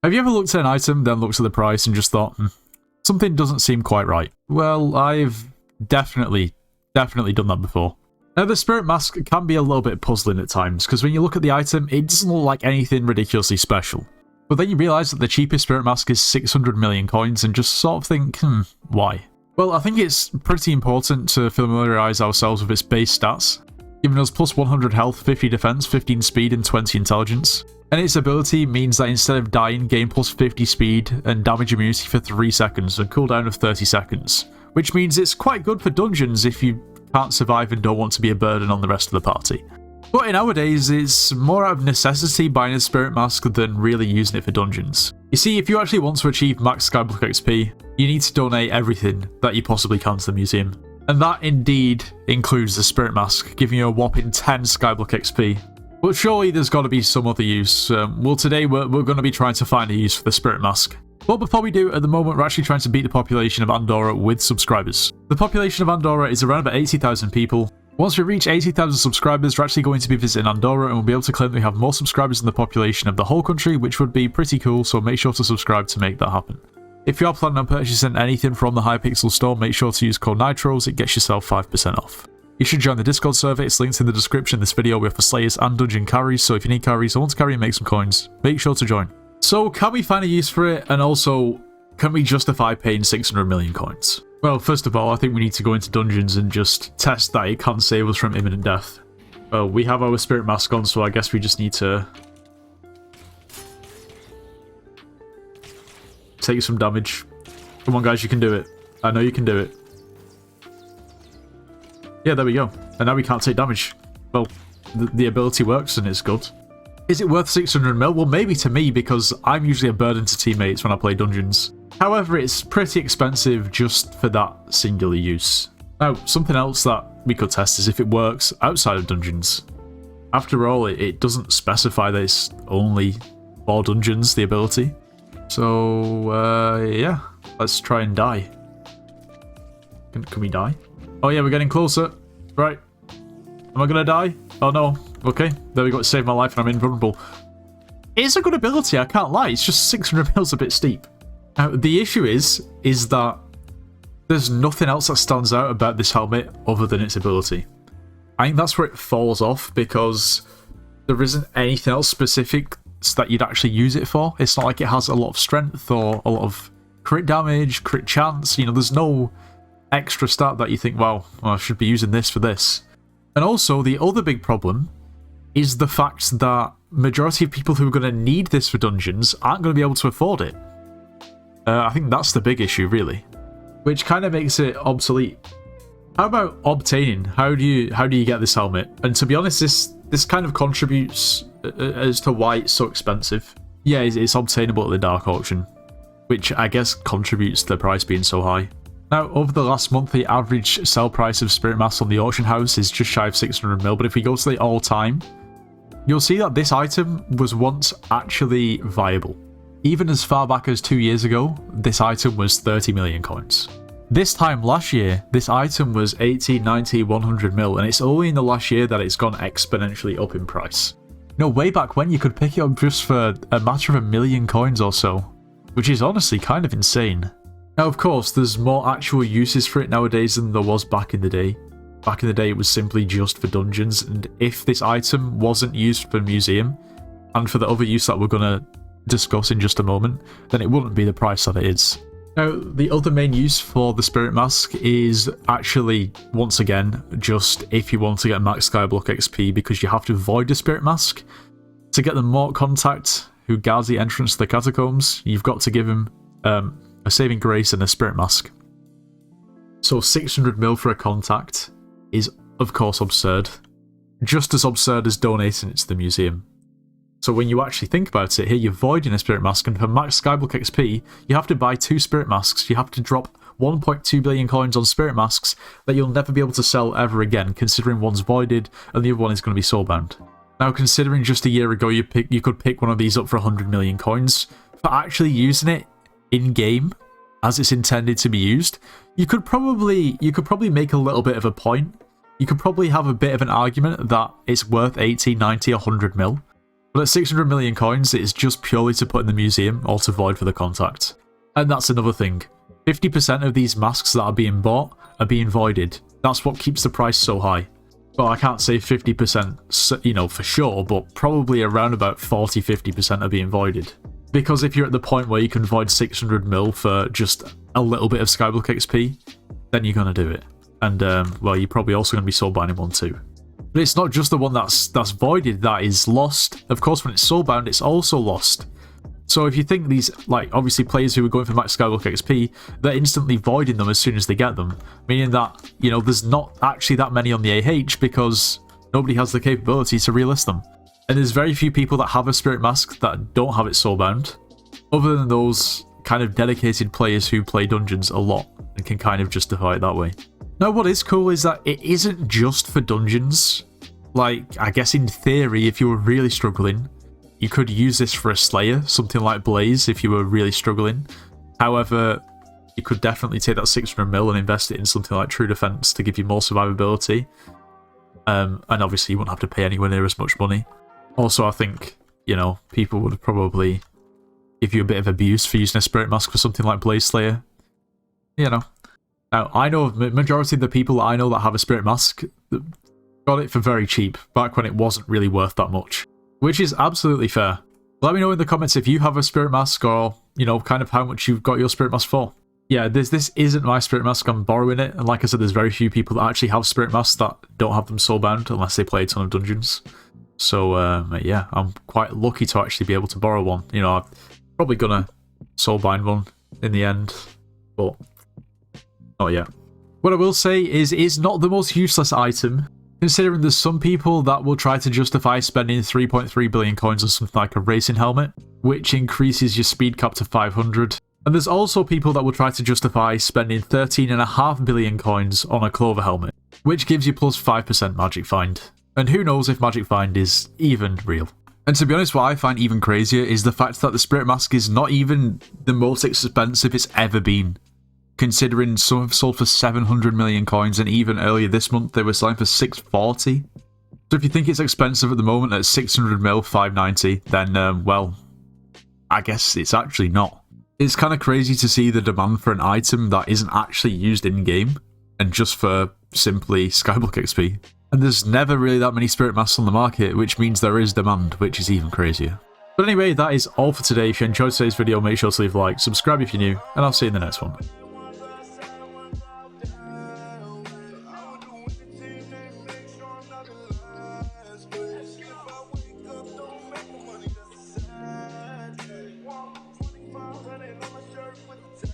Have you ever looked at an item, then looked at the price and just thought, something doesn't seem quite right? Well, I've definitely done that before. Now, the Spirit Mask can be a little bit puzzling at times, because when you look at the item, it doesn't look like anything ridiculously special. But then you realise that the cheapest Spirit Mask is 600 million coins, and just sort of think, why? Well, I think it's pretty important to familiarise ourselves with its base stats, giving us plus 100 health, 50 defense, 15 speed, and 20 intelligence. And its ability means that instead of dying, gain plus 50 speed and damage immunity for 3 seconds, and cooldown of 30 seconds. Which means it's quite good for dungeons if you can't survive and don't want to be a burden on the rest of the party. But nowadays, it's more out of necessity buying a Spirit Mask than really using it for dungeons. You see, if you actually want to achieve max Skyblock XP, you need to donate everything that you possibly can to the museum. And that indeed includes the Spirit Mask, giving you a whopping 10 Skyblock XP. But surely there's got to be some other use. Well, today we're going to be trying to find a use for the Spirit Mask. But before we do, at the moment we're actually trying to beat the population of Andorra with subscribers. The population of Andorra is around about 80,000 people. Once we reach 80,000 subscribers, we're actually going to be visiting Andorra and we'll be able to claim that we have more subscribers than the population of the whole country, which would be pretty cool, so make sure to subscribe to make that happen. If you are planning on purchasing anything from the Hypixel store, make sure to use code NITROS, it gets yourself 5% off. You should join the Discord server, it's linked in the description of this video. We offer Slayers and Dungeon carries, so if you need carries or want to carry and make some coins, make sure to join. So can we find a use for it, and also, can we justify paying 600 million coins? Well, first of all, I think we need to go into dungeons and just test that it can save us from imminent death. Well, we have our Spirit Mask on, so I guess we just need to take some damage. Come on, guys, you can do it. I know you can do it. Yeah, there we go. And now we can't take damage. Well, the ability works and it's good. Is it worth 600 mil? Well, maybe to me, because I'm usually a burden to teammates when I play dungeons. However, it's pretty expensive just for that singular use. Now, something else that we could test is if it works outside of dungeons. After all, it doesn't specify that it's only for dungeons, the ability. So, yeah, let's try and die. Can we die? Oh yeah, we're getting closer. Right. Am I gonna die? Oh no. Okay, there we go, it saved my life and I'm invulnerable. It's a good ability, I can't lie, it's just 600 mil's a bit steep. Now, the issue is that there's nothing else that stands out about this helmet other than its ability. I think that's where it falls off, because there isn't anything else specific that you'd actually use it for. It's not like it has a lot of strength or a lot of crit damage, crit chance, you know, there's no extra stat that you think, well, I should be using this for this. And also, the other big problem is the fact that majority of people who are going to need this for dungeons aren't going to be able to afford it. I think that's the big issue, really, which kind of makes it obsolete. How about obtaining? How do you get this helmet? And to be honest, this kind of contributes as to why it's so expensive. Yeah, it's obtainable at the dark auction, which I guess contributes to the price being so high. Now, over the last month, the average sell price of Spirit Masks on the auction house is just shy of 600 mil, but if we go to the all-time, you'll see that this item was once actually viable. Even as far back as 2 years ago, this item was 30 million coins. This time last year, this item was 80, 90, 100 mil, and it's only in the last year that it's gone exponentially up in price. You know, way back when you could pick it up just for a matter of 1 million coins or so, which is honestly kind of insane. Now, of course, there's more actual uses for it nowadays than there was back in the day. Back in the day, it was simply just for dungeons, and if this item wasn't used for museum, and for the other use that we're going to discuss in just a moment, then it wouldn't be the price that it is. Now, the other main use for the Spirit Mask is actually, once again, just if you want to get max Skyblock XP, because you have to void the Spirit Mask. To get the Mort contact who guards the entrance to the catacombs, you've got to give him a saving grace and a Spirit Mask. So 600 mil for a contact is, of course, absurd. Just as absurd as donating it to the museum. So when you actually think about it, here you're voiding a Spirit Mask, and for max Skyblock XP, you have to buy 2 Spirit Masks. You have to drop 1.2 billion coins on Spirit Masks that you'll never be able to sell ever again, considering one's voided and the other one is going to be soulbound. Now, considering just a year ago you could pick one of these up for 100 million coins, for actually using it in-game as it's intended to be used, you could probably make a little bit of a point. You could probably have a bit of an argument that it's worth 80, 90, 100 mil. But at 600 million coins, it is just purely to put in the museum or to void for the contact. And that's another thing. 50% of these masks that are being bought are being voided. That's what keeps the price so high. Well, I can't say 50%, you know, for sure, but probably around about 40-50% are being voided. Because if you're at the point where you can void 600 mil for just a little bit of Skyblock XP, then you're going to do it. And, well, you're probably also going to be soul binding one too. But it's not just the one that's voided that is lost. Of course, when it's soulbound, it's also lost. So if you think these, like, obviously players who are going for max Skyblock XP, they're instantly voiding them as soon as they get them. Meaning that, you know, there's not actually that many on the AH because nobody has the capability to relist them. And there's very few people that have a Spirit Mask that don't have it soulbound, other than those kind of dedicated players who play dungeons a lot and can kind of justify it that way. Now, what is cool is that it isn't just for dungeons. Like, I guess in theory, if you were really struggling, you could use this for a Slayer, something like Blaze, if you were really struggling. However, you could definitely take that 600 mil and invest it in something like True Defense to give you more survivability. And obviously, you wouldn't have to pay anywhere near as much money. Also, I think, you know, people would probably give you a bit of abuse for using a Spirit Mask for something like Blaze Slayer. You know. Now, I know the majority of the people I know that have a Spirit Mask got it for very cheap, back when it wasn't really worth that much. Which is absolutely fair. Let me know in the comments if you have a Spirit Mask or, you know, kind of how much you've got your Spirit Mask for. Yeah, this isn't my Spirit Mask, I'm borrowing it, and like I said, there's very few people that actually have Spirit Masks that don't have them soulbound unless they play a ton of dungeons. So, yeah, I'm quite lucky to actually be able to borrow one. You know, I'm probably gonna soulbind one in the end, but not yet. What I will say is it's not the most useless item, considering there's some people that will try to justify spending 3.3 billion coins on something like a racing helmet, which increases your speed cap to 500. And there's also people that will try to justify spending 13.5 billion coins on a clover helmet, which gives you plus 5% magic find. And who knows if magic find is even real. And to be honest, what I find even crazier is the fact that the Spirit Mask is not even the most expensive it's ever been. Considering some have sold for 700 million coins, and even earlier this month they were selling for 640. So if you think it's expensive at the moment at 600 mil, 590, then, well, I guess it's actually not. It's kind of crazy to see the demand for an item that isn't actually used in-game, and just for simply Skyblock XP. And there's never really that many Spirit Masks on the market, which means there is demand, which is even crazier. But anyway, that is all for today. If you enjoyed today's video, make sure to leave a like, subscribe if you're new, and I'll see you in the next one. With the